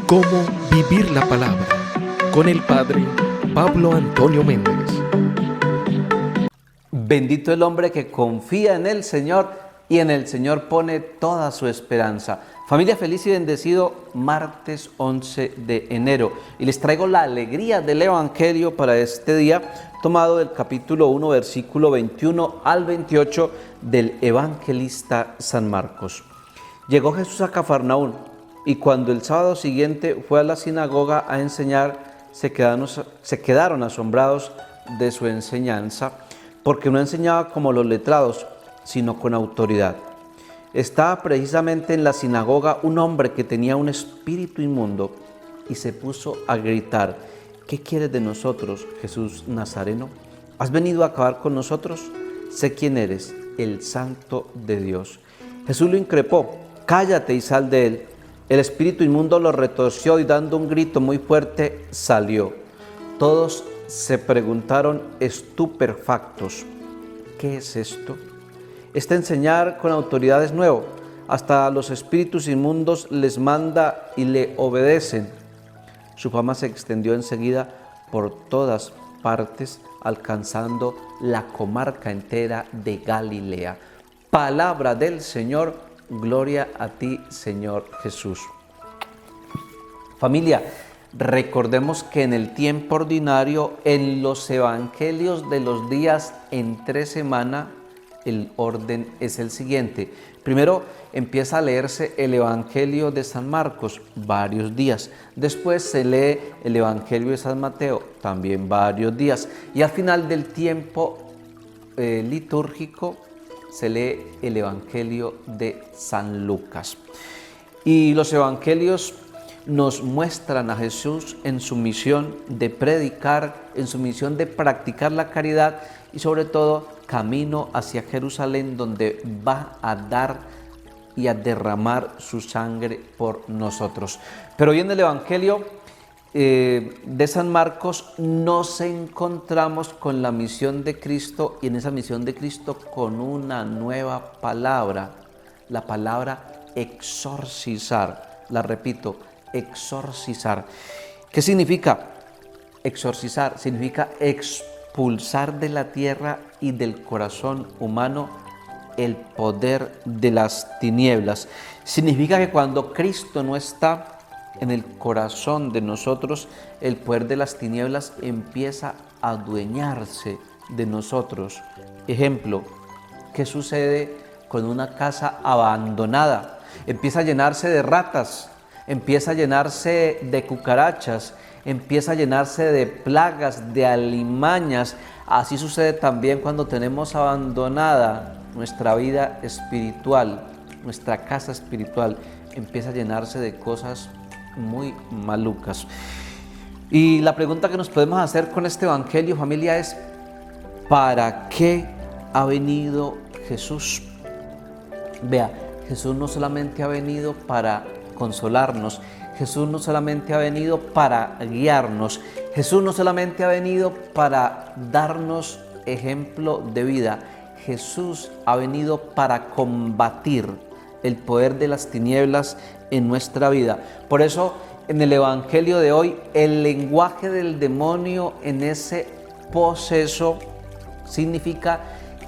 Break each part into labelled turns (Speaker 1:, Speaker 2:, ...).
Speaker 1: Cómo vivir la palabra con el Padre Pablo Antonio Méndez.
Speaker 2: Bendito el hombre que confía en el Señor y en el Señor pone toda su esperanza. Familia, feliz y bendecido martes 11 de enero. Y les traigo la alegría del Evangelio para este día, tomado del capítulo 1, versículo 21 al 28 del evangelista San Marcos. Llegó Jesús a Cafarnaún, y cuando el sábado siguiente fue a la sinagoga a enseñar, se quedaron asombrados de su enseñanza, porque no enseñaba como los letrados, sino con autoridad. Estaba precisamente en la sinagoga un hombre que tenía un espíritu inmundo y se puso a gritar: ¿qué quieres de nosotros, Jesús Nazareno? ¿Has venido a acabar con nosotros? Sé quién eres, el Santo de Dios. Jesús lo increpó: cállate y sal de él. El espíritu inmundo lo retorció y dando un grito muy fuerte salió. Todos se preguntaron estupefactos: ¿qué es esto? Este enseñar con autoridad es nuevo. Hasta los espíritus inmundos les manda y le obedecen. Su fama se extendió enseguida por todas partes, alcanzando la comarca entera de Galilea. Palabra del Señor, gloria a ti, Señor Jesús. Familia, recordemos que en el tiempo ordinario, en los evangelios de los días entre semana, el orden es el siguiente. Primero empieza a leerse el Evangelio de San Marcos, varios días. Después se lee el Evangelio de San Mateo, también varios días. Y al final del tiempo litúrgico se lee el Evangelio de San Lucas. Y los evangelios nos muestran a Jesús en su misión de predicar, en su misión de practicar la caridad y sobre todo camino hacia Jerusalén, donde va a dar y a derramar su sangre por nosotros. Pero hoy en el Evangelio de San Marcos nos encontramos con la misión de Cristo, y en esa misión de Cristo con una nueva palabra, la palabra exorcizar. La repito, exorcizar. ¿Qué significa exorcizar? Significa expulsar de la tierra y del corazón humano el poder de las tinieblas. Significa que cuando Cristo no está en el corazón de nosotros, el poder de las tinieblas empieza a adueñarse de nosotros. Ejemplo, ¿qué sucede con una casa abandonada? Empieza a llenarse de ratas, empieza a llenarse de cucarachas, empieza a llenarse de plagas, de alimañas. Así sucede también cuando tenemos abandonada nuestra vida espiritual, nuestra casa espiritual, empieza a llenarse de cosas muy malucas. Y la pregunta que nos podemos hacer con este evangelio, familia, es: ¿para qué ha venido Jesús? Vea, Jesús no solamente ha venido para consolarnos, Jesús no solamente ha venido para guiarnos, Jesús no solamente ha venido para darnos ejemplo de vida, Jesús ha venido para combatir el poder de las tinieblas en nuestra vida. Por eso, en el Evangelio de hoy, el lenguaje del demonio en ese poseso significa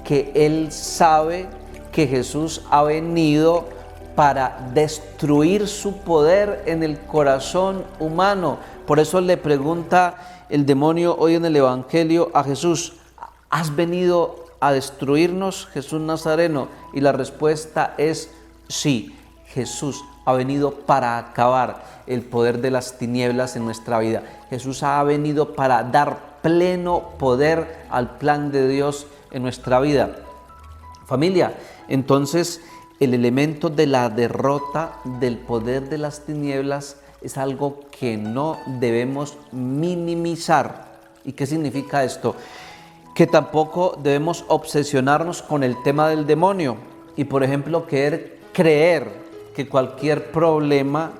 Speaker 2: que él sabe que Jesús ha venido para destruir su poder en el corazón humano. Por eso le pregunta el demonio hoy en el Evangelio a Jesús: ¿has venido a destruirnos, Jesús Nazareno? Y la respuesta es sí, Jesús ha venido para acabar el poder de las tinieblas en nuestra vida. Jesús ha venido para dar pleno poder al plan de Dios en nuestra vida. Familia, entonces el elemento de la derrota del poder de las tinieblas es algo que no debemos minimizar. ¿Y qué significa esto? Que tampoco debemos obsesionarnos con el tema del demonio y, por ejemplo, creer que cualquier problema,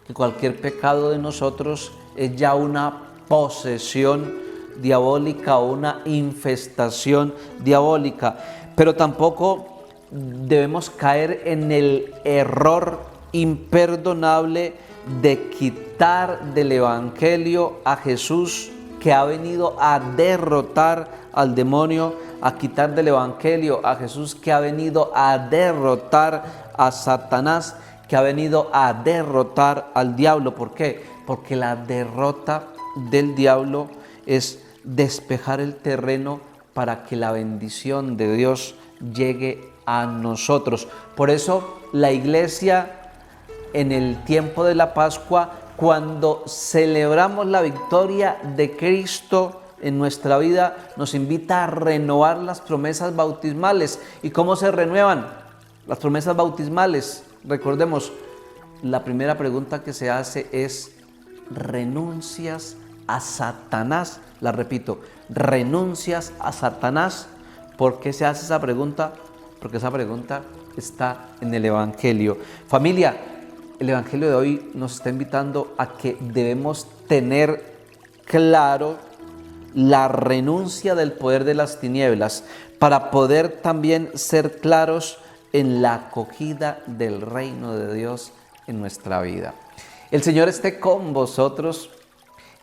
Speaker 2: que cualquier pecado de nosotros es ya una posesión diabólica o una infestación diabólica. Pero tampoco debemos caer en el error imperdonable de quitar del Evangelio a Jesús, que ha venido a derrotar al demonio, a quitar del Evangelio a Jesús, que ha venido a derrotar a Satanás, que ha venido a derrotar al diablo. ¿Por qué? Porque la derrota del diablo es despejar el terreno para que la bendición de Dios llegue a nosotros. Por eso la iglesia en el tiempo de la Pascua, cuando celebramos la victoria de Cristo en nuestra vida, nos invita a renovar las promesas bautismales. ¿Y cómo se renuevan las promesas bautismales? Recordemos, la primera pregunta que se hace es: ¿renuncias a Satanás? La repito, ¿renuncias a Satanás? ¿Por qué se hace esa pregunta? Porque esa pregunta está en el Evangelio. Familia, el Evangelio de hoy nos está invitando a que debemos tener claro la renuncia del poder de las tinieblas para poder también ser claros en la acogida del reino de Dios en nuestra vida. El Señor esté con vosotros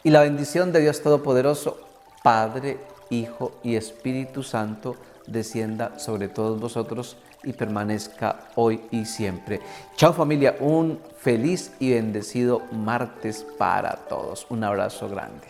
Speaker 2: y la bendición de Dios Todopoderoso, Padre, Hijo y Espíritu Santo, descienda sobre todos vosotros y permanezca hoy y siempre. Chao familia, un feliz y bendecido martes para todos. Un abrazo grande.